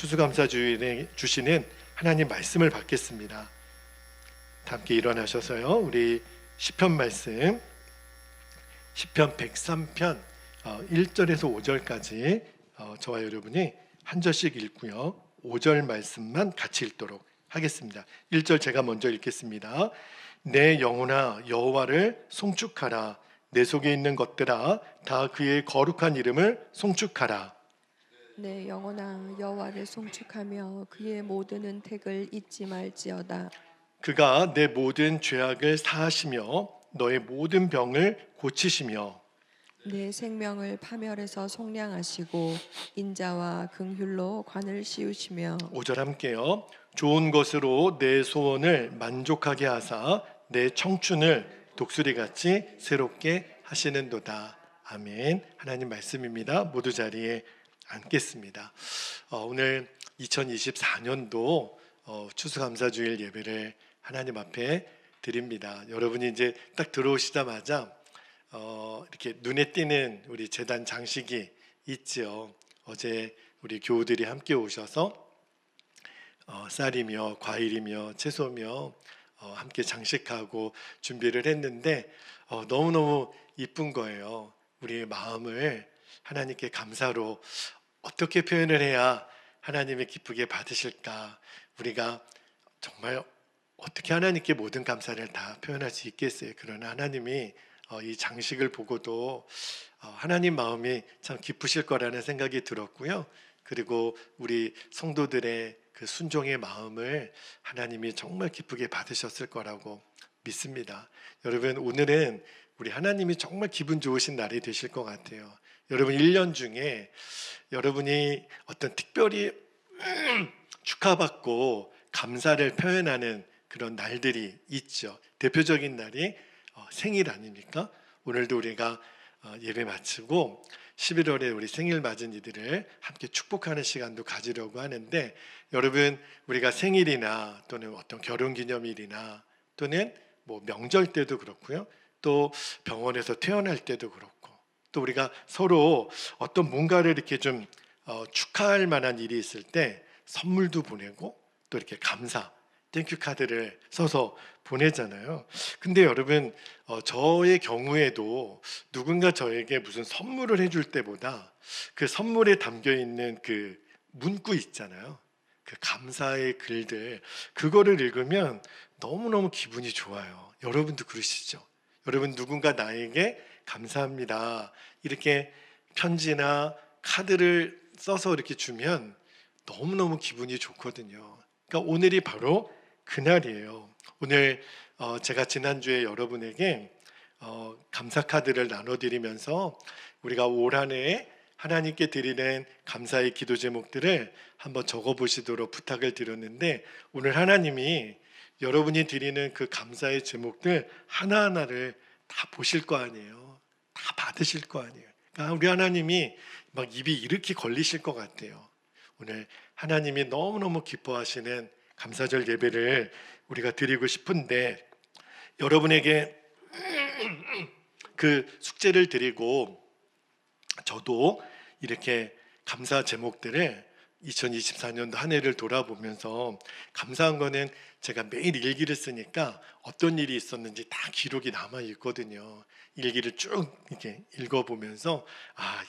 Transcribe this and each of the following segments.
추수감사주일에 주시는 하나님 말씀을 받겠습니다. 함께 일어나셔서요, 우리 시편 말씀, 시편 103편 1절에서 5절까지 저와 여러분이 한 절씩 읽고요, 5절 말씀만 같이 읽도록 하겠습니다. 1절 제가 먼저 읽겠습니다. 내 영혼아 여호와를 송축하라. 내 속에 있는 것들아 다 그의 거룩한 이름을 송축하라. 내 영혼아 여호와를 송축하며 그의 모든 은택을 잊지 말지어다. 그가 내 모든 죄악을 사하시며 너의 모든 병을 고치시며 내 생명을 파멸해서 속량하시고 인자와 긍휼로 관을 씌우시며 5절 함께요. 좋은 것으로 내 소원을 만족하게 하사 내 청춘을 독수리같이 새롭게 하시는도다. 아멘. 하나님 말씀입니다. 모두 자리에 앉겠습니다. 오늘 2024년도 추수감사주일 예배를 하나님 앞에 드립니다. 여러분이 이제 딱 들어오시자마자 이렇게 눈에 띄는 우리 제단 장식이 있죠. 어제 우리 교우들이 함께 오셔서 쌀이며 과일이며 채소며 함께 장식하고 준비를 했는데 너무너무 이쁜 거예요. 우리의 마음을 하나님께 감사로 어떻게 표현을 해야 하나님의 기쁘게 받으실까? 우리가 정말 어떻게 하나님께 모든 감사를 다 표현할 수 있겠어요? 그러나 하나님이 이 장식을 보고도 하나님 마음이 참 기쁘실 거라는 생각이 들었고요. 그리고 우리 성도들의 그 순종의 마음을 하나님이 정말 기쁘게 받으셨을 거라고 믿습니다. 여러분, 오늘은 우리 하나님이 정말 기분 좋으신 날이 되실 것 같아요. 여러분, 1년 중에 여러분이 어떤 특별히 축하받고 감사를 표현하는 그런 날들이 있죠. 대표적인 날이 생일 아닙니까? 오늘도 우리가 예배 마치고 11월에 우리 생일 맞은 이들을 함께 축복하는 시간도 가지려고 하는데, 여러분, 우리가 생일이나 또는 어떤 결혼기념일이나 또는 뭐 명절 때도 그렇고요, 또 병원에서 퇴원할 때도 그렇고, 또 우리가 서로 어떤 뭔가를 이렇게 좀 축하할 만한 일이 있을 때 선물도 보내고 또 이렇게 감사 땡큐 카드를 써서 보내잖아요. 근데 여러분, 저의 경우에도 누군가 저에게 무슨 선물을 해줄 때보다 그 선물에 담겨 있는 그 문구 있잖아요. 그 감사의 글들, 그거를 읽으면 너무너무 기분이 좋아요. 여러분도 그러시죠? 여러분, 누군가 나에게 감사합니다 이렇게 편지나 카드를 써서 이렇게 주면 너무너무 기분이 좋거든요. 그러니까 오늘이 바로 그날이에요. 오늘 제가 지난주에 여러분에게 감사 카드를 나눠드리면서 우리가 올 한 해에 하나님께 드리는 감사의 기도 제목들을 한번 적어보시도록 부탁을 드렸는데, 오늘 하나님이 여러분이 드리는 그 감사의 제목들 하나하나를 다 보실 거 아니에요. 다 받으실 거 아니에요. 그러니까 우리 하나님이 막 입이 이렇게 걸리실 것 같아요. 오늘 하나님이 너무너무 기뻐하시는 감사절 예배를 우리가 드리고 싶은데, 여러분에게 그 숙제를 드리고 저도 이렇게 감사 제목들을 2024년도 한 해를 돌아보면서, 감사한 거는 제가 매일 일기를 쓰니까 어떤 일이 있었는지 다 기록이 남아 있거든요. 일기를 쭉 이렇게 읽어보면서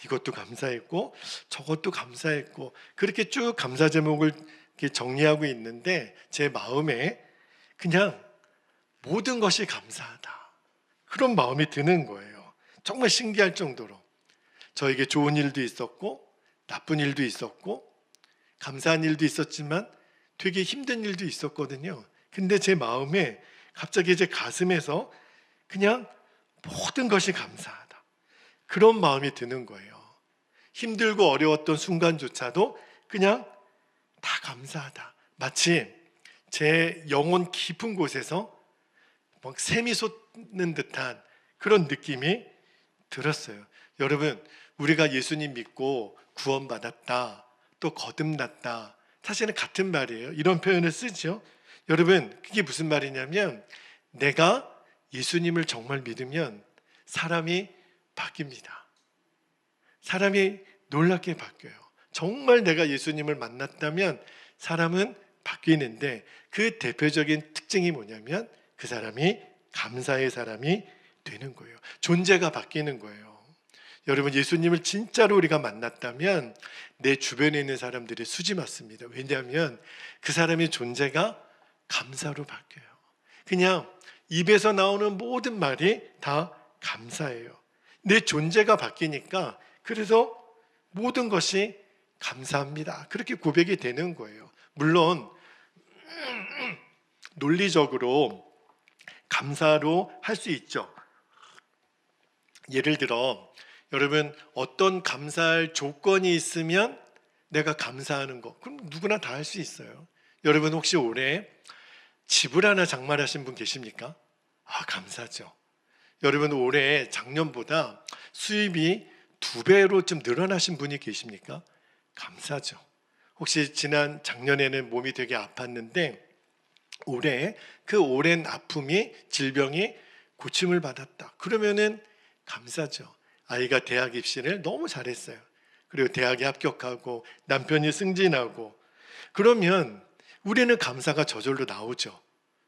이것도 감사했고 저것도 감사했고, 그렇게 쭉 감사 제목을 이렇게 정리하고 있는데 제 마음에 그냥 모든 것이 감사하다, 그런 마음이 드는 거예요. 정말 신기할 정도로 저에게 좋은 일도 있었고 나쁜 일도 있었고 감사한 일도 있었지만 되게 힘든 일도 있었거든요. 근데 제 마음에 갑자기 제 가슴에서 그냥 모든 것이 감사하다, 그런 마음이 드는 거예요. 힘들고 어려웠던 순간조차도 그냥 다 감사하다. 마치 제 영혼 깊은 곳에서 막 샘이 솟는 듯한 그런 느낌이 들었어요. 여러분, 우리가 예수님 믿고 구원받았다, 또 거듭났다, 사실은 같은 말이에요. 이런 표현을 쓰죠. 여러분, 그게 무슨 말이냐면, 내가 예수님을 정말 믿으면 사람이 바뀝니다. 사람이 놀랍게 바뀌어요. 정말 내가 예수님을 만났다면 사람은 바뀌는데, 그 대표적인 특징이 뭐냐면 그 사람이 감사의 사람이 되는 거예요. 존재가 바뀌는 거예요. 여러분, 예수님을 진짜로 우리가 만났다면 내 주변에 있는 사람들이 수지 맞습니다. 왜냐하면 그 사람의 존재가 감사로 바뀌어요. 그냥 입에서 나오는 모든 말이 다 감사예요. 내 존재가 바뀌니까 그래서 모든 것이 감사합니다, 그렇게 고백이 되는 거예요. 물론 논리적으로 감사로 할 수 있죠. 예를 들어 여러분, 어떤 감사할 조건이 있으면 내가 감사하는 거, 그럼 누구나 다 할 수 있어요. 여러분, 혹시 올해 집을 하나 장만하신 분 계십니까? 감사죠. 여러분, 올해 작년보다 수입이 2배로 좀 늘어나신 분이 계십니까? 감사죠. 혹시 작년에는 몸이 되게 아팠는데 올해 그 오랜 아픔이, 질병이 고침을 받았다, 그러면은 감사죠. 아이가 대학 입시를 너무 잘했어요. 그리고 대학에 합격하고 남편이 승진하고, 그러면 우리는 감사가 저절로 나오죠.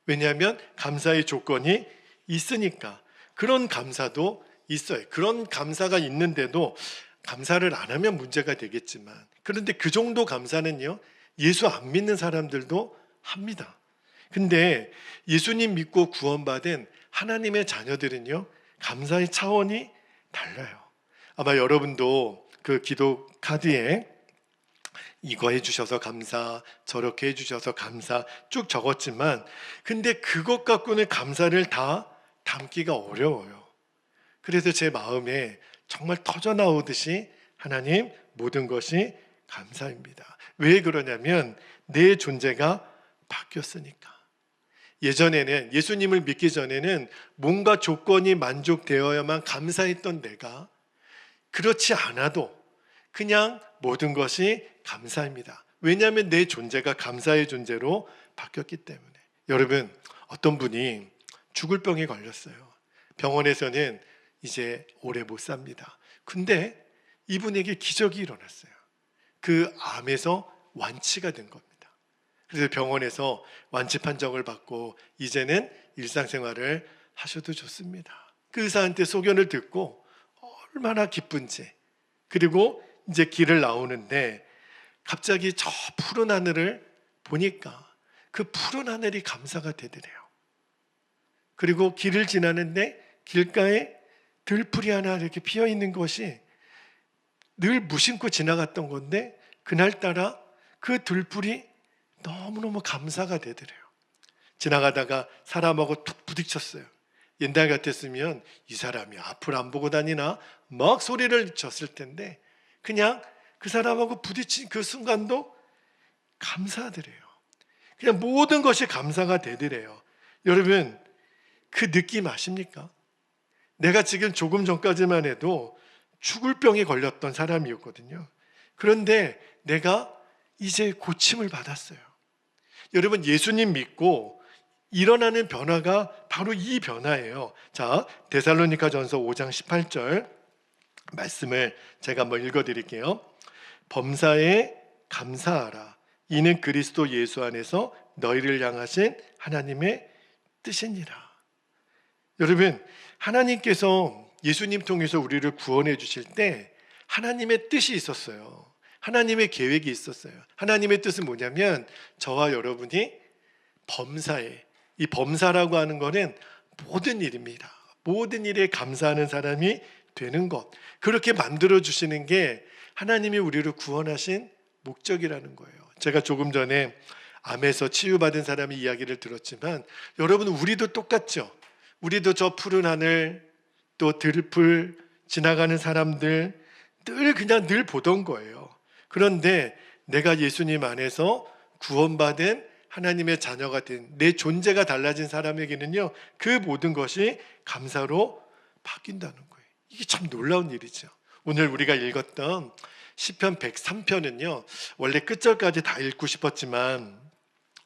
왜냐하면 감사의 조건이 있으니까. 그런 감사도 있어요. 그런 감사가 있는데도 감사를 안 하면 문제가 되겠지만, 그런데 그 정도 감사는요, 예수 안 믿는 사람들도 합니다. 근데 예수님 믿고 구원받은 하나님의 자녀들은요, 감사의 차원이 달라요. 아마 여러분도 그 기도 카드에 이거 해주셔서 감사, 저렇게 해주셔서 감사 쭉 적었지만, 근데 그것 갖고는 감사를 다 담기가 어려워요. 그래서 제 마음에 정말 터져나오듯이 하나님, 모든 것이 감사입니다. 왜 그러냐면 내 존재가 바뀌었으니까. 예전에는, 예수님을 믿기 전에는 뭔가 조건이 만족되어야만 감사했던 내가 그렇지 않아도 그냥 모든 것이 감사입니다. 왜냐하면 내 존재가 감사의 존재로 바뀌었기 때문에. 여러분, 어떤 분이 죽을 병에 걸렸어요. 병원에서는 이제 오래 못 삽니다. 근데 이분에게 기적이 일어났어요. 그 암에서 완치가 된 겁니다. 그래서 병원에서 완치 판정을 받고 이제는 일상생활을 하셔도 좋습니다. 그 의사한테 소견을 듣고 얼마나 기쁜지. 그리고 이제 길을 나오는데 갑자기 저 푸른 하늘을 보니까 그 푸른 하늘이 감사가 되더래요. 그리고 길을 지나는데 길가에 들풀이 하나 이렇게 피어 있는 것이 늘 무심코 지나갔던 건데 그날따라 그 들풀이 너무너무 감사가 되더래요. 지나가다가 사람하고 툭 부딪혔어요. 옛날 같았으면 이 사람이 앞을 안 보고 다니나 막 소리를 쳤을 텐데 그냥 그 사람하고 부딪힌 그 순간도 감사하더래요. 그냥 모든 것이 감사가 되더래요. 여러분, 그 느낌 아십니까? 내가 지금 조금 전까지만 해도 죽을 병에 걸렸던 사람이었거든요. 그런데 내가 이제 고침을 받았어요. 여러분, 예수님 믿고 일어나는 변화가 바로 이 변화예요. 자, 데살로니가전서 5장 18절 말씀을 제가 한번 읽어드릴게요. 범사에 감사하라. 이는 그리스도 예수 안에서 너희를 향하신 하나님의 뜻이니라. 여러분, 하나님께서 예수님 통해서 우리를 구원해 주실 때 하나님의 뜻이 있었어요. 하나님의 계획이 있었어요. 하나님의 뜻은 뭐냐면 저와 여러분이 범사에, 이 범사라고 하는 것은 모든 일입니다. 모든 일에 감사하는 사람이 되는 것, 그렇게 만들어 주시는 게 하나님이 우리를 구원하신 목적이라는 거예요. 제가 조금 전에 암에서 치유받은 사람의 이야기를 들었지만 여러분, 우리도 똑같죠. 우리도 저 푸른 하늘, 또 들풀 지나가는 사람들 늘 보던 거예요. 그런데 내가 예수님 안에서 구원받은 하나님의 자녀가 된 내 존재가 달라진 사람에게는요, 그 모든 것이 감사로 바뀐다는 거예요. 이게 참 놀라운 일이죠. 오늘 우리가 읽었던 시편 103편은요 원래 끝절까지 다 읽고 싶었지만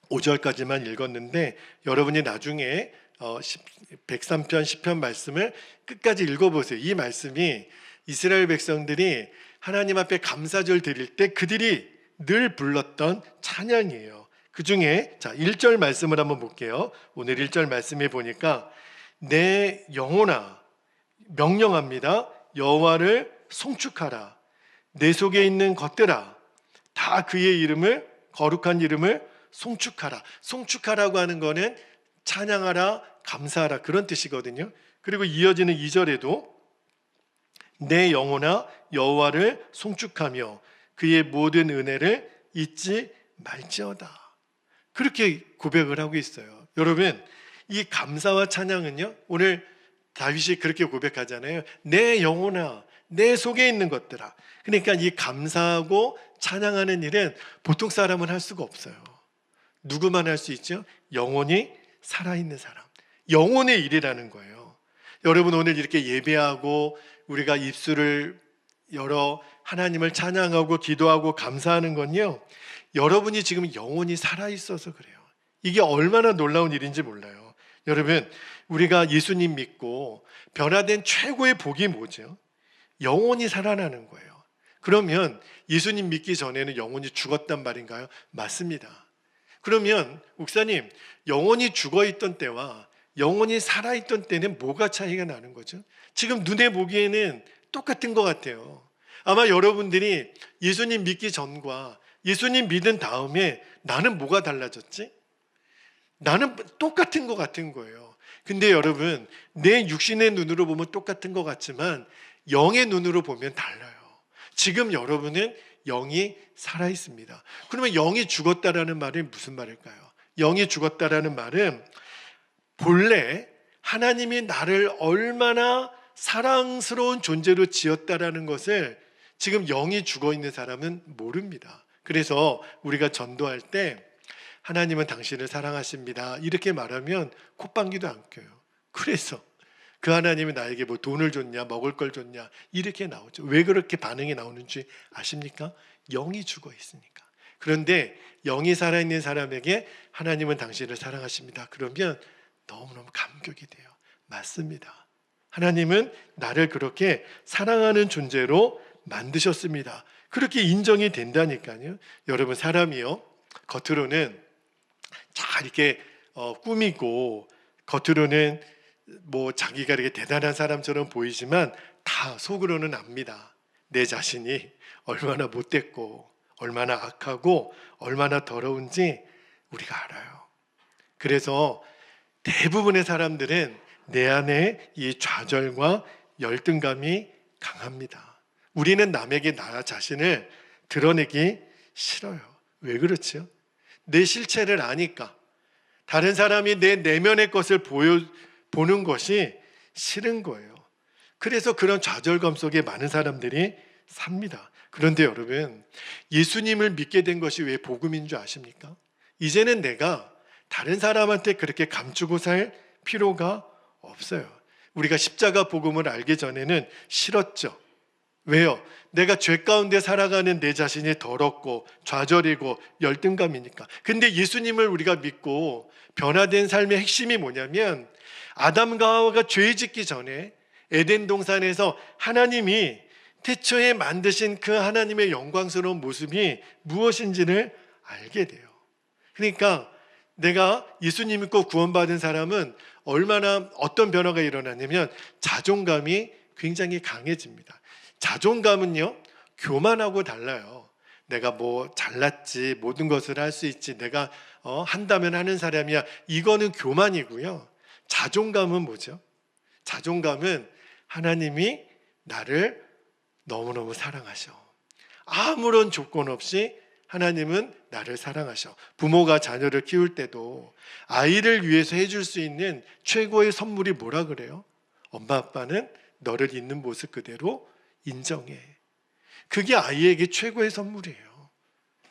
5절까지만 읽었는데 여러분이 나중에 103편 10편 말씀을 끝까지 읽어보세요. 이 말씀이 이스라엘 백성들이 하나님 앞에 감사절 드릴 때 그들이 늘 불렀던 찬양이에요. 그 중에 1절 말씀을 한번 볼게요. 오늘 1절 말씀에 보니까 내 영혼아 명령합니다. 여호와를 송축하라. 내 속에 있는 것들아 다 그의 이름을 거룩한 이름을 송축하라. 송축하라고 하는 거는 찬양하라, 감사하라 그런 뜻이거든요. 그리고 이어지는 2절에도 내 영혼아 여호와를 송축하며 그의 모든 은혜를 잊지 말지어다. 그렇게 고백을 하고 있어요. 여러분, 이 감사와 찬양은요, 오늘 다윗이 그렇게 고백하잖아요. 내 영혼아, 내 속에 있는 것들아. 그러니까 이 감사하고 찬양하는 일은 보통 사람은 할 수가 없어요. 누구만 할 수 있죠? 영혼이 살아있는 사람. 영혼의 일이라는 거예요. 여러분, 오늘 이렇게 예배하고 우리가 입술을 열어 하나님을 찬양하고 기도하고 감사하는 건요, 여러분이 지금 영혼이 살아있어서 그래요. 이게 얼마나 놀라운 일인지 몰라요. 여러분, 우리가 예수님 믿고 변화된 최고의 복이 뭐죠? 영혼이 살아나는 거예요. 그러면 예수님 믿기 전에는 영혼이 죽었단 말인가요? 맞습니다. 그러면 목사님, 영혼이 죽어있던 때와 영혼이 살아있던 때는 뭐가 차이가 나는 거죠? 지금 눈에 보기에는 똑같은 것 같아요. 아마 여러분들이 예수님 믿기 전과 예수님 믿은 다음에 나는 뭐가 달라졌지? 나는 똑같은 것 같은 거예요. 근데 여러분, 내 육신의 눈으로 보면 똑같은 것 같지만 영의 눈으로 보면 달라요. 지금 여러분은 영이 살아있습니다. 그러면 영이 죽었다라는 말은 무슨 말일까요? 영이 죽었다라는 말은 본래 하나님이 나를 얼마나 사랑스러운 존재로 지었다라는 것을 지금 영이 죽어있는 사람은 모릅니다. 그래서 우리가 전도할 때 하나님은 당신을 사랑하십니다 이렇게 말하면 콧방귀도 안 껴요. 그래서 그 하나님이 나에게 뭐 돈을 줬냐 먹을 걸 줬냐 이렇게 나오죠. 왜 그렇게 반응이 나오는지 아십니까? 영이 죽어 있으니까. 그런데 영이 살아있는 사람에게 하나님은 당신을 사랑하십니다 그러면 너무너무 감격이 돼요. 맞습니다. 하나님은 나를 그렇게 사랑하는 존재로 만드셨습니다. 그렇게 인정이 된다니까요. 여러분, 사람이요, 겉으로는 잘 이렇게 꾸미고 겉으로는 뭐 자기가 이렇게 대단한 사람처럼 보이지만 다 속으로는 압니다. 내 자신이 얼마나 못됐고 얼마나 악하고 얼마나 더러운지 우리가 알아요. 그래서 대부분의 사람들은 내 안에 이 좌절과 열등감이 강합니다. 우리는 남에게 나 자신을 드러내기 싫어요. 왜 그렇죠? 내 실체를 아니까. 다른 사람이 내 내면의 것을 보는 것이 싫은 거예요. 그래서 그런 좌절감 속에 많은 사람들이 삽니다. 그런데 여러분, 예수님을 믿게 된 것이 왜 복음인 줄 아십니까? 이제는 내가 다른 사람한테 그렇게 감추고 살 필요가 없어요. 우리가 십자가 복음을 알기 전에는 싫었죠. 왜요? 내가 죄 가운데 살아가는 내 자신이 더럽고 좌절이고 열등감이니까. 근데 예수님을 우리가 믿고 변화된 삶의 핵심이 뭐냐면 아담과 하와가 죄 짓기 전에 에덴 동산에서 하나님이 태초에 만드신 그 하나님의 영광스러운 모습이 무엇인지를 알게 돼요. 그러니까 내가 예수님 믿고 구원받은 사람은 얼마나 어떤 변화가 일어나냐면 자존감이 굉장히 강해집니다. 자존감은요, 교만하고 달라요. 내가 뭐 잘났지, 모든 것을 할 수 있지, 내가 한다면 하는 사람이야. 이거는 교만이고요. 자존감은 뭐죠? 자존감은 하나님이 나를 너무너무 사랑하셔. 아무런 조건 없이 하나님은 나를 사랑하셔. 부모가 자녀를 키울 때도 아이를 위해서 해줄 수 있는 최고의 선물이 뭐라 그래요? 엄마 아빠는 너를 있는 모습 그대로 인정해. 그게 아이에게 최고의 선물이에요.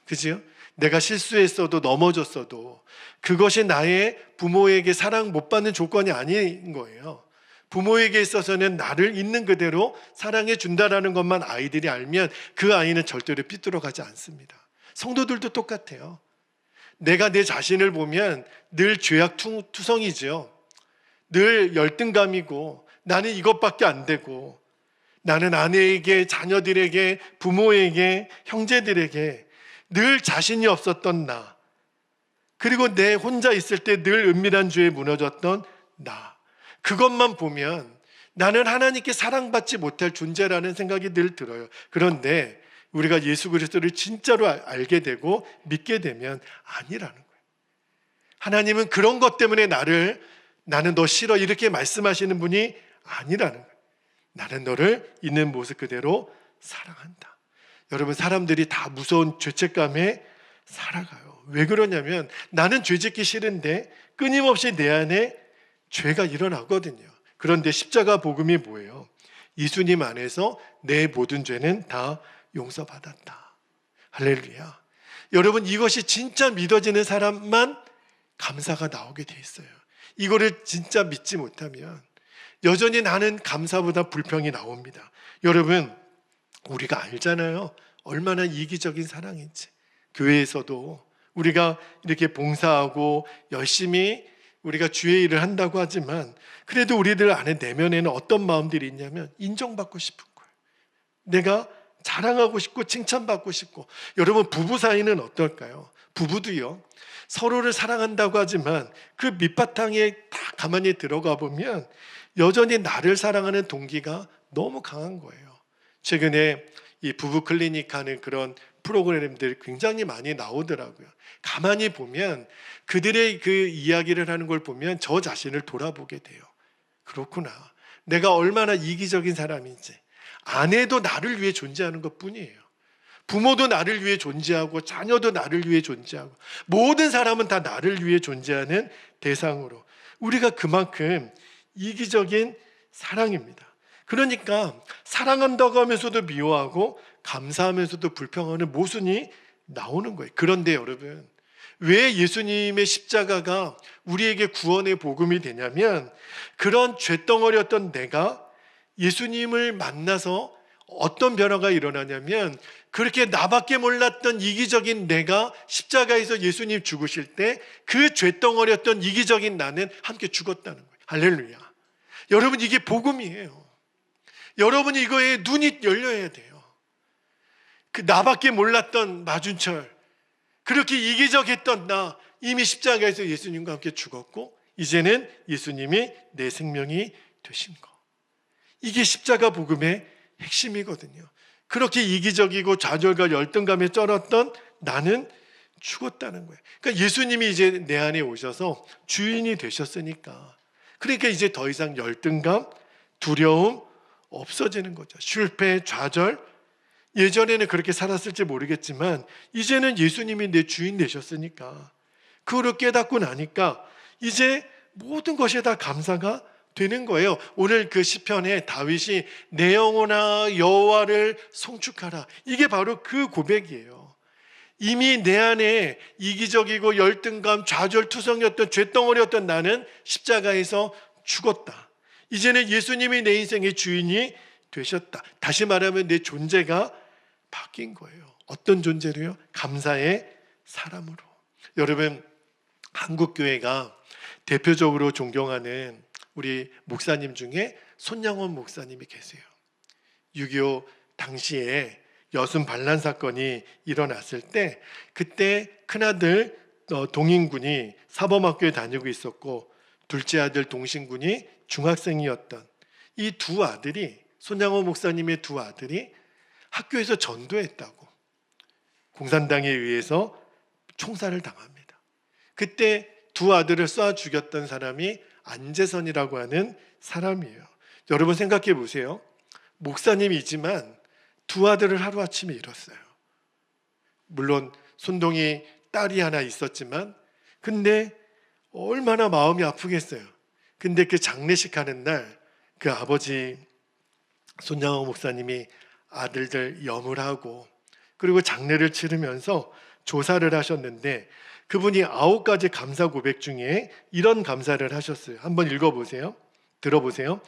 그죠? 내가 실수했어도 넘어졌어도 그것이 나의 부모에게 사랑 못 받는 조건이 아닌 거예요. 부모에게 있어서는 나를 있는 그대로 사랑해 준다라는 것만 아이들이 알면 그 아이는 절대로 삐뚤어가지 않습니다. 성도들도 똑같아요. 내가 내 자신을 보면 늘 죄악투성이죠. 늘 열등감이고 나는 이것밖에 안 되고 나는 아내에게, 자녀들에게, 부모에게, 형제들에게 늘 자신이 없었던 나, 그리고 내 혼자 있을 때 늘 은밀한 죄에 무너졌던 나, 그것만 보면 나는 하나님께 사랑받지 못할 존재라는 생각이 늘 들어요. 그런데 우리가 예수 그리스도를 진짜로 알게 되고 믿게 되면 아니라는 거예요. 하나님은 그런 것 때문에 나는 너 싫어 이렇게 말씀하시는 분이 아니라는 거예요. 나는 너를 있는 모습 그대로 사랑한다. 여러분, 사람들이 다 무서운 죄책감에 살아가요. 왜 그러냐면 나는 죄짓기 싫은데 끊임없이 내 안에 죄가 일어나거든요. 그런데 십자가 복음이 뭐예요? 예수님 안에서 내 모든 죄는 다 용서받았다. 할렐루야. 여러분, 이것이 진짜 믿어지는 사람만 감사가 나오게 돼 있어요. 이거를 진짜 믿지 못하면 여전히 나는 감사보다 불평이 나옵니다. 여러분, 우리가 알잖아요. 얼마나 이기적인 사랑인지. 교회에서도 우리가 이렇게 봉사하고 열심히 우리가 주의 일을 한다고 하지만 그래도 우리들 안에 내면에는 어떤 마음들이 있냐면 인정받고 싶은 거예요. 내가 자랑하고 싶고 칭찬받고 싶고. 여러분, 부부 사이는 어떨까요? 부부도요, 서로를 사랑한다고 하지만 그 밑바탕에 다 가만히 들어가 보면 여전히 나를 사랑하는 동기가 너무 강한 거예요. 최근에 이 부부 클리닉 하는 그런 프로그램들이 굉장히 많이 나오더라고요. 가만히 보면 그들의 그 이야기를 하는 걸 보면 저 자신을 돌아보게 돼요. 그렇구나. 내가 얼마나 이기적인 사람인지. 아내도 나를 위해 존재하는 것 뿐이에요. 부모도 나를 위해 존재하고 자녀도 나를 위해 존재하고 모든 사람은 다 나를 위해 존재하는 대상으로 우리가 그만큼 이기적인 사랑입니다. 그러니까 사랑한다고 하면서도 미워하고 감사하면서도 불평하는 모순이 나오는 거예요. 그런데 여러분, 왜 예수님의 십자가가 우리에게 구원의 복음이 되냐면 그런 죄덩어리였던 내가 예수님을 만나서 어떤 변화가 일어나냐면 그렇게 나밖에 몰랐던 이기적인 내가 십자가에서 예수님 죽으실 때 그 죄덩어리였던 이기적인 나는 함께 죽었다는 거예요. 할렐루야. 여러분, 이게 복음이에요. 여러분이 이거에 눈이 열려야 돼요. 그 나밖에 몰랐던 마준철, 그렇게 이기적했던 나 이미 십자가에서 예수님과 함께 죽었고 이제는 예수님이 내 생명이 되신 거. 이게 십자가 복음의 핵심이거든요. 그렇게 이기적이고 좌절과 열등감에 쩔었던 나는 죽었다는 거예요. 그러니까 예수님이 이제 내 안에 오셔서 주인이 되셨으니까 그러니까 이제 더 이상 열등감, 두려움 없어지는 거죠. 실패, 좌절, 예전에는 그렇게 살았을지 모르겠지만 이제는 예수님이 내 주인 되셨으니까 그거를 깨닫고 나니까 이제 모든 것이 다 감사가 되는 거예요. 오늘 그 시편에 다윗이 내 영혼아 여호와를 송축하라, 이게 바로 그 고백이에요. 이미 내 안에 이기적이고 열등감, 좌절투성이었던 죄덩어리였던 나는 십자가에서 죽었다. 이제는 예수님이 내 인생의 주인이 되셨다. 다시 말하면 내 존재가 바뀐 거예요. 어떤 존재로요? 감사의 사람으로. 여러분, 한국교회가 대표적으로 존경하는 우리 목사님 중에 손양원 목사님이 계세요. 6.25 당시에 여순 반란 사건이 일어났을 때 그때 큰아들 동인군이 사범학교에 다니고 있었고 둘째 아들 동신군이 중학생이었던 이 두 아들이, 손양원 목사님의 두 아들이 학교에서 전도했다고 공산당에 의해서 총살을 당합니다. 그때 두 아들을 쏴 죽였던 사람이 안재선이라고 하는 사람이에요. 여러분 생각해 보세요. 목사님이지만 두 아들을 하루아침에 잃었어요. 물론 손동이 딸이 하나 있었지만 근데 얼마나 마음이 아프겠어요. 근데 그 장례식 하는 날 그 아버지 손양원 목사님이 아들들 염을 하고 그리고 장례를 치르면서 조사를 하셨는데 그분이 9가지 감사 고백 중에 이런 감사를 하셨어요. 한번 읽어보세요. 들어보세요.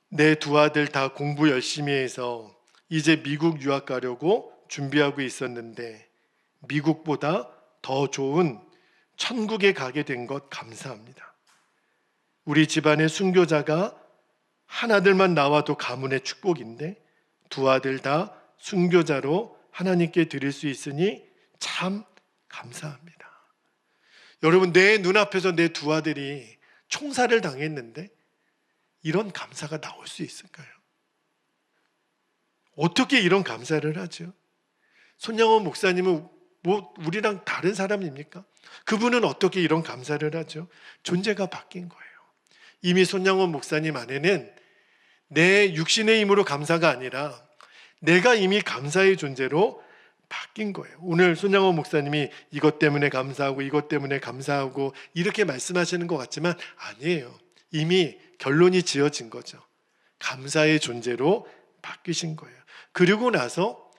내 두 아들 다 공부 열심히 해서 이제 미국 유학 가려고 준비하고 있었는데 미국보다 더 좋은 천국에 가게 된 것 감사합니다. 우리 집안의 순교자가 한 아들만 나와도 가문의 축복인데 두 아들 다 순교자로 하나님께 드릴 수 있으니 참 감사합니다. 여러분, 내 눈앞에서 내 두 아들이 총살을 당했는데 이런 감사가 나올 수 있을까요? 어떻게 이런 감사를 하죠? 손양원 목사님은 뭐 우리랑 다른 사람입니까? 그분은 어떻게 이런 감사를 하죠? 존재가 바뀐 거예요. 이미 손양원 목사님 안에는 내 육신의 힘으로 감사가 아니라 내가 이미 감사의 존재로 바뀐 거예요. 오늘 손양원 목사님이 이것 때문에 감사하고 이것 때문에 감사하고 이렇게 말씀하시는 것 같지만 아니에요. 이미 결론이 지어진 거죠. 감사의 존재로 바뀌신 거예요. 그리고 나서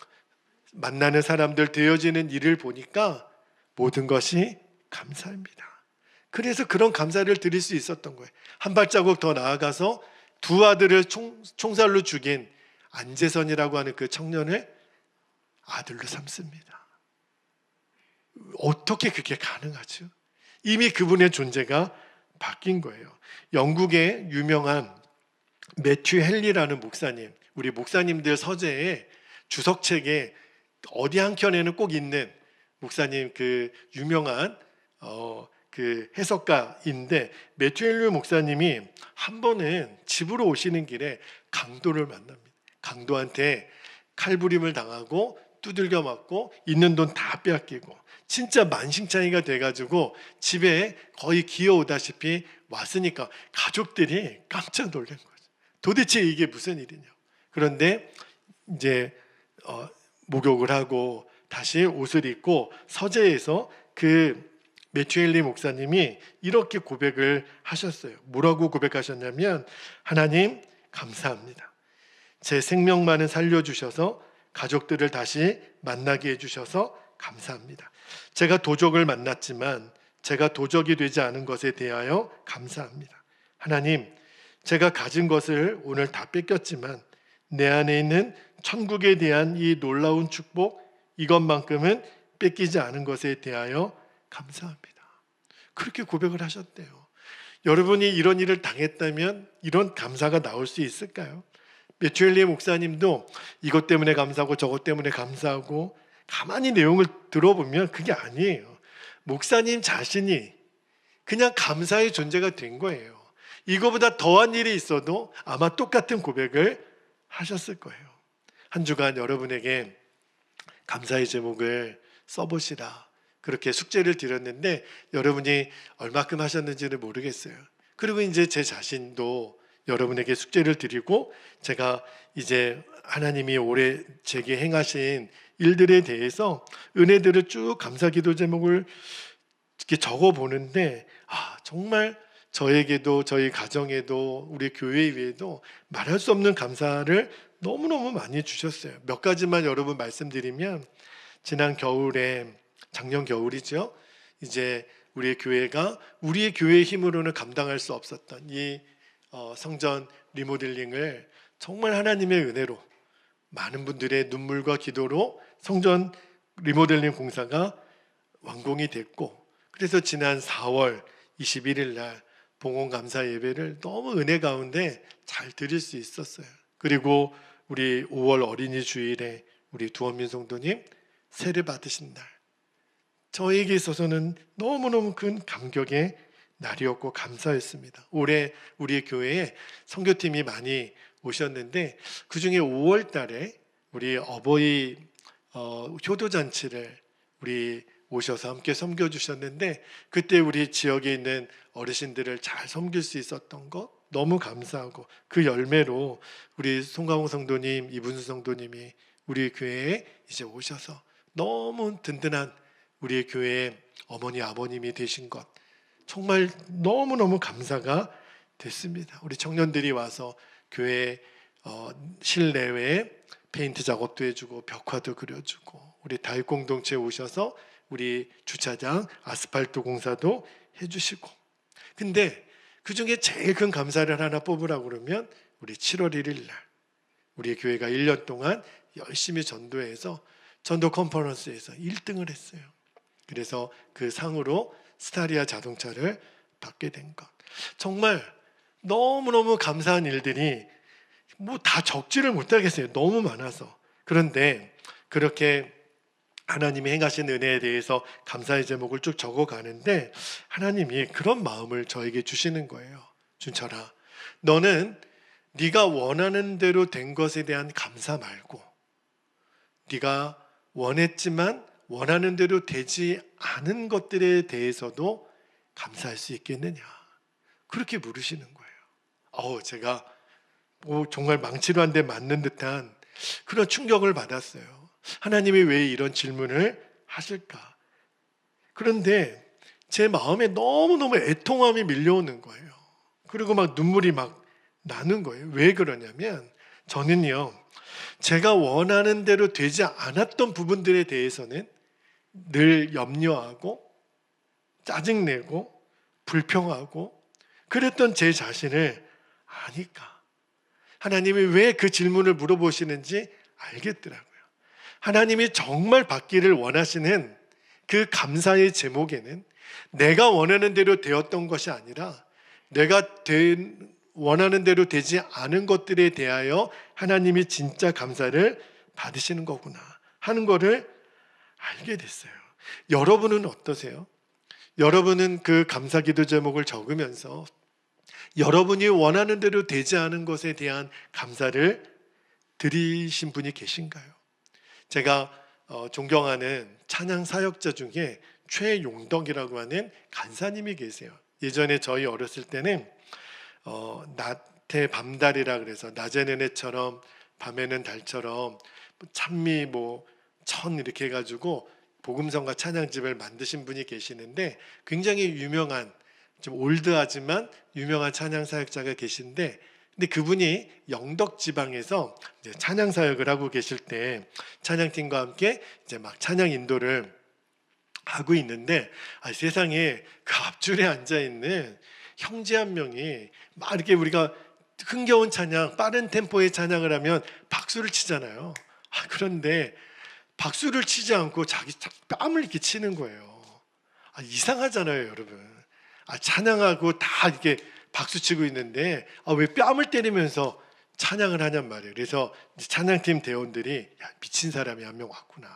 만나는 사람들, 되어지는 일을 보니까 모든 것이 감사입니다. 그래서 그런 감사를 드릴 수 있었던 거예요. 한 발자국 더 나아가서 두 아들을 총살로 죽인 안재선이라고 하는 그 청년을 아들로 삼습니다. 어떻게 그게 가능하죠? 이미 그분의 존재가 바뀐 거예요. 영국의 유명한 매튜 헨리라는 목사님, 우리 목사님들 서재에 주석책에 어디 한 켠에는 꼭 있는 목사님, 그 유명한 그 해석가인데, 매튜 헨리 목사님이 한 번은 집으로 오시는 길에 강도를 만납니다. 강도한테 칼부림을 당하고 두들겨 맞고 있는 돈 다 빼앗기고 진짜 만신창이가 돼가지고 집에 거의 기어오다시피 왔으니까 가족들이 깜짝 놀란 거죠. 도대체 이게 무슨 일이냐. 그런데 이제 목욕을 하고 다시 옷을 입고 서재에서 그 매튜 헨리 목사님이 이렇게 고백을 하셨어요. 뭐라고 고백하셨냐면, 하나님 감사합니다. 제 생명만은 살려주셔서 가족들을 다시 만나게 해주셔서 감사합니다. 제가 도적을 만났지만 제가 도적이 되지 않은 것에 대하여 감사합니다. 하나님, 제가 가진 것을 오늘 다 뺏겼지만 내 안에 있는 천국에 대한 이 놀라운 축복, 이것만큼은 뺏기지 않은 것에 대하여 감사합니다. 그렇게 고백을 하셨대요. 여러분이 이런 일을 당했다면 이런 감사가 나올 수 있을까요? 매튜 헨리 목사님도 이것 때문에 감사하고 저것 때문에 감사하고, 가만히 내용을 들어보면 그게 아니에요. 목사님 자신이 그냥 감사의 존재가 된 거예요. 이거보다 더한 일이 있어도 아마 똑같은 고백을 하셨을 거예요. 한 주간 여러분에게 감사의 제목을 써보시라, 그렇게 숙제를 드렸는데 여러분이 얼마큼 하셨는지는 모르겠어요. 그리고 이제 제 자신도 여러분에게 숙제를 드리고, 제가 이제 하나님이 올해 제게 행하신 일들에 대해서 은혜들을 쭉 감사기도 제목을 이렇게 적어 보는데, 정말 저에게도 저희 가정에도 우리 교회 위에도 말할 수 없는 감사를 너무너무 많이 주셨어요. 몇 가지만 여러분 말씀드리면, 지난 겨울에, 작년 겨울이죠, 이제 우리의 교회가 우리의 교회의 힘으로는 감당할 수 없었던 이 성전 리모델링을 정말 하나님의 은혜로 많은 분들의 눈물과 기도로 성전 리모델링 공사가 완공이 됐고, 그래서 지난 4월 21일 날 봉헌 감사 예배를 너무 은혜 가운데 잘 드릴 수 있었어요. 그리고 우리 5월 어린이 주일에 우리 두원민 성도님 세례 받으신 날, 저에게 있어서는 너무너무 큰 감격의 날이었고 감사했습니다. 올해 우리 교회에 선교팀이 많이 오셨는데, 그중에 5월 달에 우리 어버이 효도잔치를 우리 오셔서 함께 섬겨주셨는데, 그때 우리 지역에 있는 어르신들을 잘 섬길 수 있었던 것 너무 감사하고, 그 열매로 우리 송강호 성도님, 이분수 성도님이 우리 교회에 이제 오셔서 너무 든든한 우리 교회의 어머니 아버님이 되신 것 정말 너무너무 감사가 됐습니다. 우리 청년들이 와서 교회 실내외에 페인트 작업도 해주고 벽화도 그려주고, 우리 다육 공동체에 오셔서 우리 주차장 아스팔트 공사도 해주시고, 근데 그중에 제일 큰 감사를 하나 뽑으라고 그러면 우리 7월 1일 날 우리 교회가 1년 동안 열심히 전도해서 전도 컨퍼런스에서 1등을 했어요. 그래서 그 상으로 스타리아 자동차를 받게 된 것, 정말 너무너무 감사한 일들이 뭐 다 적지를 못하겠어요. 너무 많아서. 그런데 그렇게 하나님이 행하신 은혜에 대해서 감사의 제목을 쭉 적어가는데 하나님이 그런 마음을 저에게 주시는 거예요. 준철아, 너는 네가 원하는 대로 된 것에 대한 감사 말고 네가 원했지만 원하는 대로 되지 않은 것들에 대해서도 감사할 수 있겠느냐, 그렇게 물으시는 거예요. 제가 정말 망치로 한 대 맞는 듯한 그런 충격을 받았어요. 하나님이 왜 이런 질문을 하실까? 그런데 제 마음에 너무너무 애통함이 밀려오는 거예요. 그리고 막 눈물이 막 나는 거예요. 왜 그러냐면 저는요, 제가 원하는 대로 되지 않았던 부분들에 대해서는 늘 염려하고 짜증내고 불평하고 그랬던 제 자신을 아니까 하나님이 왜 그 질문을 물어보시는지 알겠더라고요. 하나님이 정말 받기를 원하시는 그 감사의 제목에는 내가 원하는 대로 되었던 것이 아니라 내가 원하는 대로 되지 않은 것들에 대하여 하나님이 진짜 감사를 받으시는 거구나 하는 거를 알게 됐어요. 여러분은 어떠세요? 여러분은 그 감사기도 제목을 적으면서 여러분이 원하는 대로 되지 않은 것에 대한 감사를 드리신 분이 계신가요? 제가 존경하는 찬양 사역자 중에 최용덕이라고 하는 간사님이 계세요. 예전에 저희 어렸을 때는 낮에 밤달이라 그래서 낮에는 해처럼 밤에는 달처럼 찬미 천 이렇게 해가지고 복음성가 찬양집을 만드신 분이 계시는데 굉장히 유명한, 좀 올드하지만 유명한 찬양 사역자가 계신데, 근데 그분이 영덕 지방에서 이제 찬양 사역을 하고 계실 때 찬양팀과 함께 이제 막 찬양 인도를 하고 있는데 세상에 그 앞줄에 앉아 있는 형제 한 명이 막 이렇게 우리가 흥겨운 찬양, 빠른 템포의 찬양을 하면 박수를 치잖아요. 그런데 박수를 치지 않고 자기 뺨을 이렇게 치는 거예요. 이상하잖아요, 여러분. 찬양하고 다 이렇게 박수 치고 있는데 왜 뺨을 때리면서 찬양을 하냔 말이에요. 그래서 찬양팀 대원들이 미친 사람이 한 명 왔구나.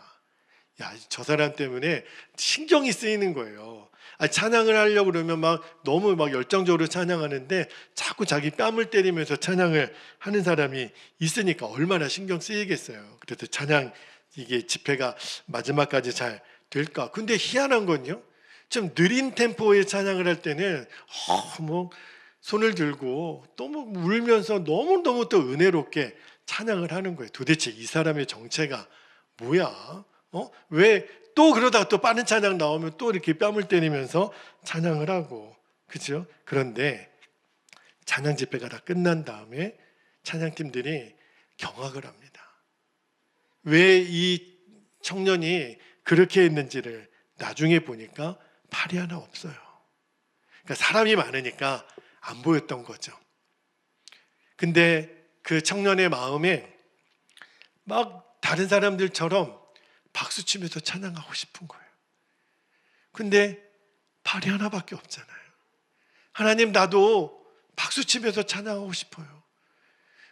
저 사람 때문에 신경이 쓰이는 거예요. 찬양을 하려고 그러면 너무 열정적으로 찬양하는데 자꾸 자기 뺨을 때리면서 찬양을 하는 사람이 있으니까 얼마나 신경 쓰이겠어요. 그래서 찬양 이게 집회가 마지막까지 잘 될까? 근데 희한한 건요, 좀 느린 템포의 찬양을 할 때는 손을 들고 또 울면서 너무너무 또 은혜롭게 찬양을 하는 거예요. 도대체 이 사람의 정체가 뭐야? 왜 또 그러다가 또 빠른 찬양 나오면 또 이렇게 뺨을 때리면서 찬양을 하고, 그죠? 그런데 찬양 집회가 다 끝난 다음에 찬양팀들이 경악을 합니다. 왜 이 청년이 그렇게 했는지를 나중에 보니까 팔이 하나 없어요. 그러니까 사람이 많으니까 안 보였던 거죠. 근데 그 청년의 마음에 막 다른 사람들처럼 박수 치면서 찬양하고 싶은 거예요. 근데 팔이 하나밖에 없잖아요. 하나님, 나도 박수 치면서 찬양하고 싶어요.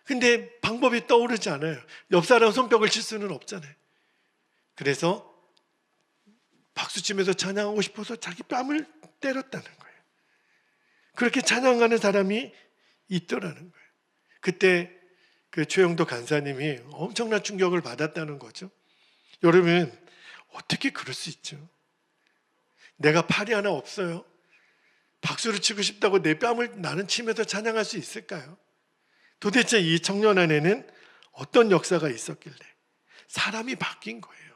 근데 방법이 떠오르지 않아요. 옆 사람 손뼉을 칠 수는 없잖아요. 그래서 박수 치면서 찬양하고 싶어서 자기 뺨을 때렸다는 거예요. 그렇게 찬양하는 사람이 있더라는 거예요. 그때 그 최영도 간사님이 엄청난 충격을 받았다는 거죠. 여러분, 어떻게 그럴 수 있죠? 내가 팔이 하나 없어요. 박수를 치고 싶다고 내 뺨을 나는 치면서 찬양할 수 있을까요? 도대체 이 청년 안에는 어떤 역사가 있었길래 사람이 바뀐 거예요.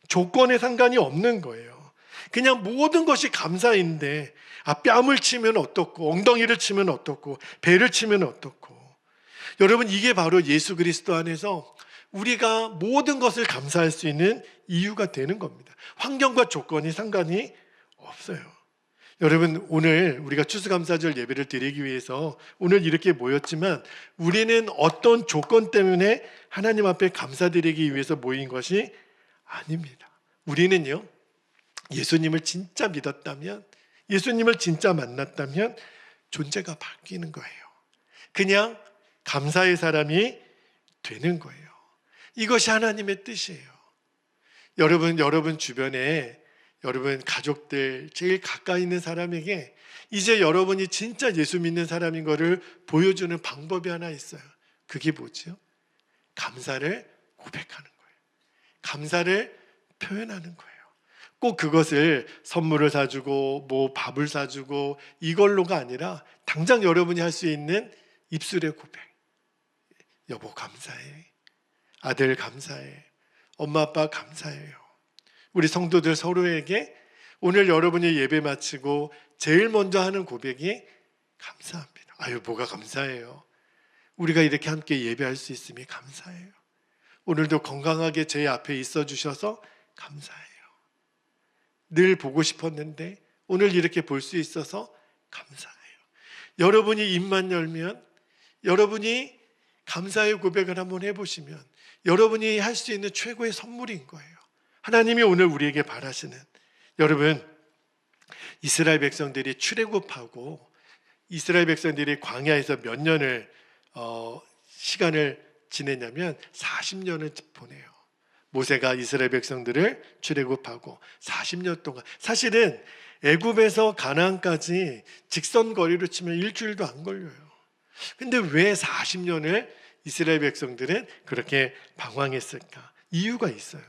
조건에 상관이 없는 거예요. 그냥 모든 것이 감사인데 뺨을 치면 어떻고, 엉덩이를 치면 어떻고, 배를 치면 어떻고. 여러분, 이게 바로 예수 그리스도 안에서 우리가 모든 것을 감사할 수 있는 이유가 되는 겁니다. 환경과 조건이 상관이 없어요. 여러분, 오늘 우리가 추수감사절 예배를 드리기 위해서 오늘 이렇게 모였지만 우리는 어떤 조건 때문에 하나님 앞에 감사드리기 위해서 모인 것이 아닙니다. 우리는요, 예수님을 진짜 믿었다면, 예수님을 진짜 만났다면 존재가 바뀌는 거예요. 그냥 감사의 사람이 되는 거예요. 이것이 하나님의 뜻이에요. 여러분 주변에 여러분 가족들 제일 가까이 있는 사람에게 이제 여러분이 진짜 예수 믿는 사람인 것을 보여주는 방법이 하나 있어요. 그게 뭐죠? 감사를 고백하는 거예요. 감사를 표현하는 거예요. 꼭 그것을 선물을 사주고 뭐 밥을 사주고 이걸로가 아니라 당장 여러분이 할 수 있는 입술의 고백. 여보 감사해. 아들 감사해. 엄마 아빠 감사해요. 우리 성도들 서로에게 오늘 여러분이 예배 마치고 제일 먼저 하는 고백이 감사합니다. 아유 뭐가 감사해요. 우리가 이렇게 함께 예배할 수 있음이 감사해요. 오늘도 건강하게 제 앞에 있어 주셔서 감사해요. 늘 보고 싶었는데 오늘 이렇게 볼 수 있어서 감사해요. 여러분이 입만 열면 여러분이 감사의 고백을 한번 해보시면 여러분이 할 수 있는 최고의 선물인 거예요. 하나님이 오늘 우리에게 바라시는, 여러분 이스라엘 백성들이 출애굽하고 이스라엘 백성들이 광야에서 몇 년을 시간을 지냈냐면 40년을 보내요. 모세가 이스라엘 백성들을 출애굽하고 40년 동안, 사실은 애굽에서 가나안까지 직선 거리로 치면 일주일도 안 걸려요. 근데 왜 40년을 이스라엘 백성들은 그렇게 방황했을까? 이유가 있어요.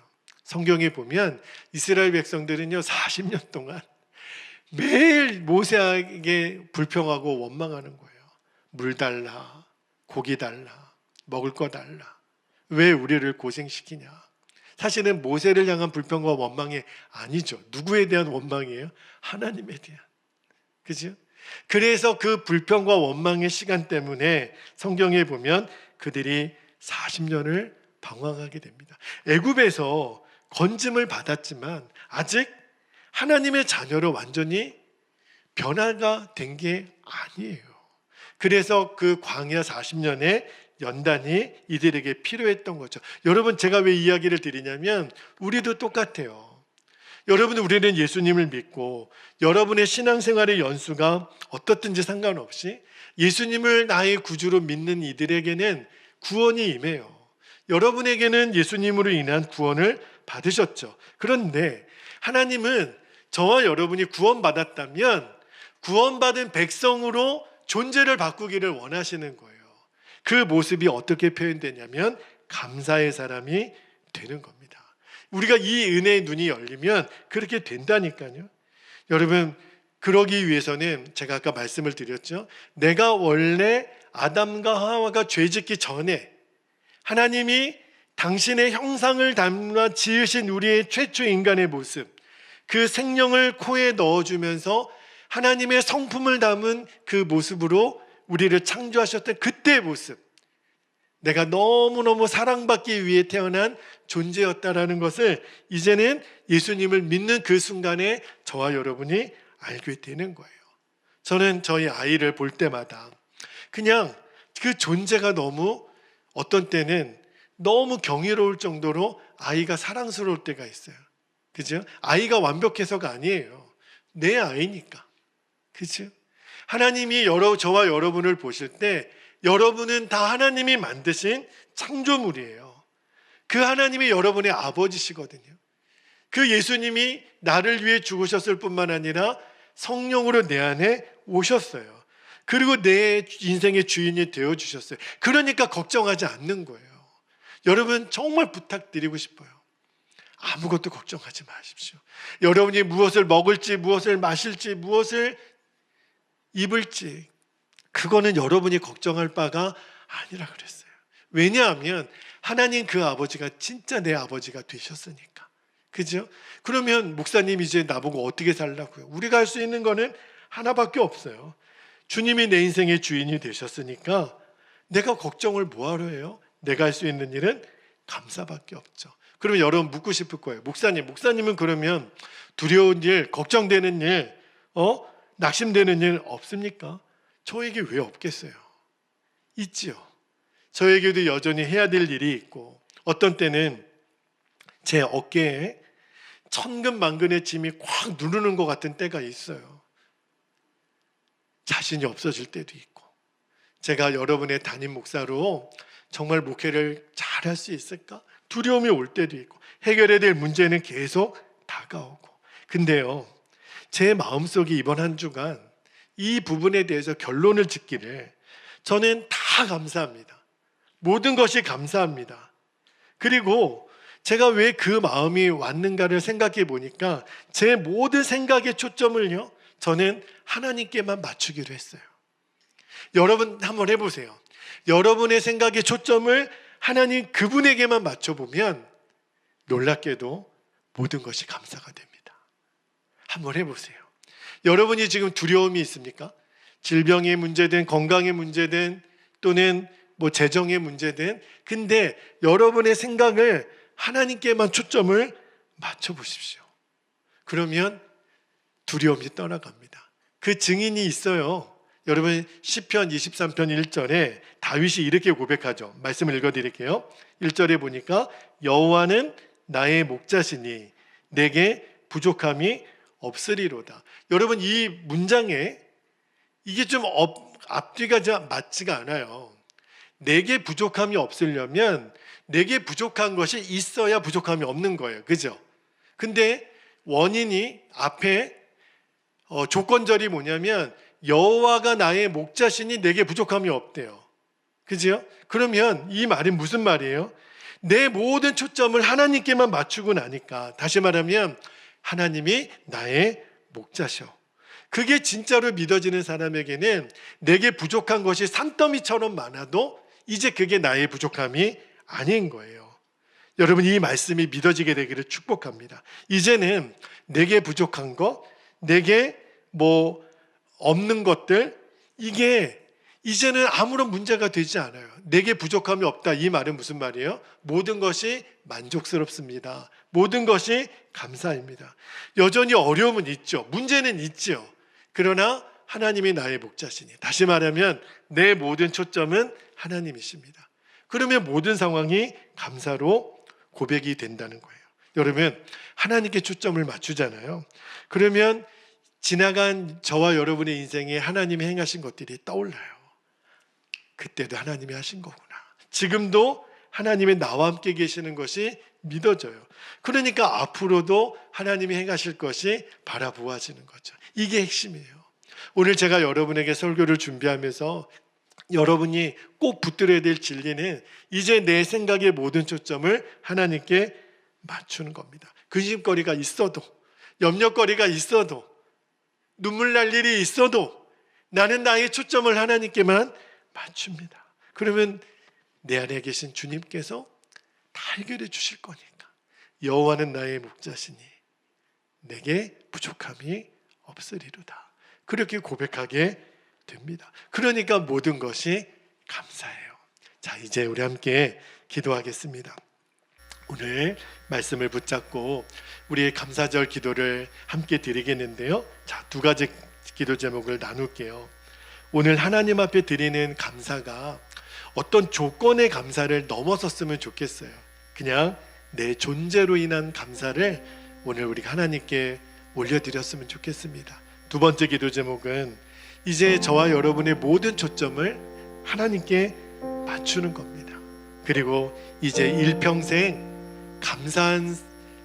성경에 보면 이스라엘 백성들은요 40년 동안 매일 모세에게 불평하고 원망하는 거예요. 물 달라, 고기 달라, 먹을 거 달라. 왜 우리를 고생시키냐? 사실은 모세를 향한 불평과 원망이 아니죠. 누구에 대한 원망이에요? 하나님에 대한. 그죠? 그래서 그 불평과 원망의 시간 때문에 성경에 보면 그들이 40년을 방황하게 됩니다. 애굽에서 건짐을 받았지만 아직 하나님의 자녀로 완전히 변화가 된 게 아니에요. 그래서 그 광야 40년의 연단이 이들에게 필요했던 거죠. 여러분 제가 왜 이야기를 드리냐면 우리도 똑같아요. 여러분 우리는 예수님을 믿고 여러분의 신앙생활의 연수가 어떻든지 상관없이 예수님을 나의 구주로 믿는 이들에게는 구원이 임해요. 여러분에게는 예수님으로 인한 구원을 받으셨죠. 그런데 하나님은 저와 여러분이 구원받았다면 구원받은 백성으로 존재를 바꾸기를 원하시는 거예요. 그 모습이 어떻게 표현되냐면 감사의 사람이 되는 겁니다. 우리가 이 은혜의 눈이 열리면 그렇게 된다니까요. 여러분 그러기 위해서는 제가 아까 말씀을 드렸죠. 내가 원래 아담과 하와가 죄짓기 전에 하나님이 당신의 형상을 담아 지으신 우리의 최초 인간의 모습, 그 생명을 코에 넣어주면서 하나님의 성품을 담은 그 모습으로 우리를 창조하셨던 그때의 모습, 내가 너무너무 사랑받기 위해 태어난 존재였다라는 것을 이제는 예수님을 믿는 그 순간에 저와 여러분이 알게 되는 거예요. 저는 저희 아이를 볼 때마다 그냥 그 존재가 너무 어떤 때는 너무 경이로울 정도로 아이가 사랑스러울 때가 있어요. 그죠? 아이가 완벽해서가 아니에요. 내 아이니까. 그죠? 하나님이 저와 여러분을 보실 때 여러분은 다 하나님이 만드신 창조물이에요. 그 하나님이 여러분의 아버지시거든요. 그 예수님이 나를 위해 죽으셨을 뿐만 아니라 성령으로 내 안에 오셨어요. 그리고 내 인생의 주인이 되어주셨어요. 그러니까 걱정하지 않는 거예요. 여러분 정말 부탁드리고 싶어요. 아무것도 걱정하지 마십시오. 여러분이 무엇을 먹을지, 무엇을 마실지, 무엇을 입을지 그거는 여러분이 걱정할 바가 아니라 그랬어요. 왜냐하면 하나님 그 아버지가 진짜 내 아버지가 되셨으니까. 그죠? 그러면 목사님 이제 나보고 어떻게 살라고요? 우리가 할 수 있는 거는 하나밖에 없어요. 주님이 내 인생의 주인이 되셨으니까 내가 걱정을 뭐하러 해요? 내가 할 수 있는 일은 감사밖에 없죠. 그러면 여러분 묻고 싶을 거예요. 목사님은 그러면 두려운 일, 걱정되는 일, 낙심되는 일 없습니까? 저에게 왜 없겠어요? 있지요. 저에게도 여전히 해야 될 일이 있고 어떤 때는 제 어깨에 천근만근의 짐이 꽉 누르는 것 같은 때가 있어요. 자신이 없어질 때도 있고 제가 여러분의 담임 목사로 정말 목회를 잘할 수 있을까? 두려움이 올 때도 있고 해결해야 될 문제는 계속 다가오고. 근데요, 제 마음속에 이번 한 주간 이 부분에 대해서 결론을 짓기를 저는 다 감사합니다. 모든 것이 감사합니다. 그리고 제가 왜 그 마음이 왔는가를 생각해 보니까 제 모든 생각의 초점을요, 저는 하나님께만 맞추기로 했어요. 여러분 한번 해보세요. 여러분의 생각의 초점을 하나님 그분에게만 맞춰보면 놀랍게도 모든 것이 감사가 됩니다. 한번 해보세요. 여러분이 지금 두려움이 있습니까? 질병의 문제든 건강의 문제든 또는 뭐 재정의 문제든, 근데 여러분의 생각을 하나님께만 초점을 맞춰보십시오. 그러면 두려움이 떠나갑니다. 그 증인이 있어요. 여러분 시편 23편 1절에 다윗이 이렇게 고백하죠. 말씀을 읽어드릴게요. 1절에 보니까 여호와는 나의 목자시니 내게 부족함이 없으리로다. 여러분 이 문장에 이게 좀 앞뒤가 맞지가 않아요. 내게 부족함이 없으려면 내게 부족한 것이 있어야 부족함이 없는 거예요. 그죠? 근데 원인이 앞에 조건절이 뭐냐면 여호와가 나의 목자시니 내게 부족함이 없대요. 그죠? 그러면 이 말이 무슨 말이에요? 내 모든 초점을 하나님께만 맞추고 나니까, 다시 말하면 하나님이 나의 목자셔. 그게 진짜로 믿어지는 사람에게는 내게 부족한 것이 산더미처럼 많아도 이제 그게 나의 부족함이 아닌 거예요. 여러분 이 말씀이 믿어지게 되기를 축복합니다. 이제는 내게 부족한 것, 내게 뭐 없는 것들, 이게 이제는 아무런 문제가 되지 않아요. 내게 부족함이 없다. 이 말은 무슨 말이에요? 모든 것이 만족스럽습니다. 모든 것이 감사입니다. 여전히 어려움은 있죠. 문제는 있죠. 그러나 하나님이 나의 목자시니, 다시 말하면 내 모든 초점은 하나님이십니다. 그러면 모든 상황이 감사로 고백이 된다는 거예요. 여러분 하나님께 초점을 맞추잖아요. 그러면 지나간 저와 여러분의 인생에 하나님이 행하신 것들이 떠올라요. 그때도 하나님이 하신 거구나. 지금도 하나님이 나와 함께 계시는 것이 믿어져요. 그러니까 앞으로도 하나님이 행하실 것이 바라보아지는 거죠. 이게 핵심이에요. 오늘 제가 여러분에게 설교를 준비하면서 여러분이 꼭 붙들어야 될 진리는 이제 내 생각의 모든 초점을 하나님께 맞추는 겁니다. 근심거리가 있어도, 염려거리가 있어도, 눈물 날 일이 있어도 나는 나의 초점을 하나님께만 맞춥니다. 그러면 내 안에 계신 주님께서 다 해결해 주실 거니까. 여호와는 나의 목자시니 내게 부족함이 없으리로다. 그렇게 고백하게 됩니다. 그러니까 모든 것이 감사해요. 자, 이제 우리 함께 기도하겠습니다. 오늘 말씀을 붙잡고 우리의 감사절 기도를 함께 드리겠는데요. 자, 두 가지 기도 제목을 나눌게요. 오늘 하나님 앞에 드리는 감사가 어떤 조건의 감사를 넘어섰으면 좋겠어요. 그냥 내 존재로 인한 감사를 오늘 우리가 하나님께 올려드렸으면 좋겠습니다. 두 번째 기도 제목은 이제 저와 여러분의 모든 초점을 하나님께 맞추는 겁니다. 그리고 이제 일평생 감사한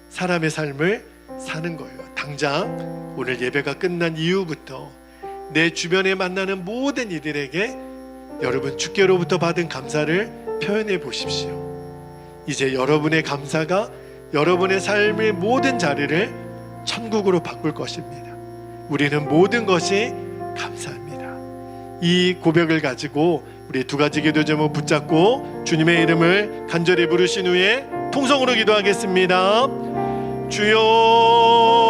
사람의 삶을 사는 거예요. 당장 오늘 예배가 끝난 이후부터 내 주변에 만나는 모든 이들에게 여러분 주께로부터 받은 감사를 표현해 보십시오. 이제 여러분의 감사가 여러분의 삶의 모든 자리를 천국으로 바꿀 것입니다. 우리는 모든 것이 감사합니다. 이 고백을 가지고 우리 두 가지 기도 제목 붙잡고 주님의 이름을 간절히 부르신 후에 통성으로 기도하겠습니다. 주여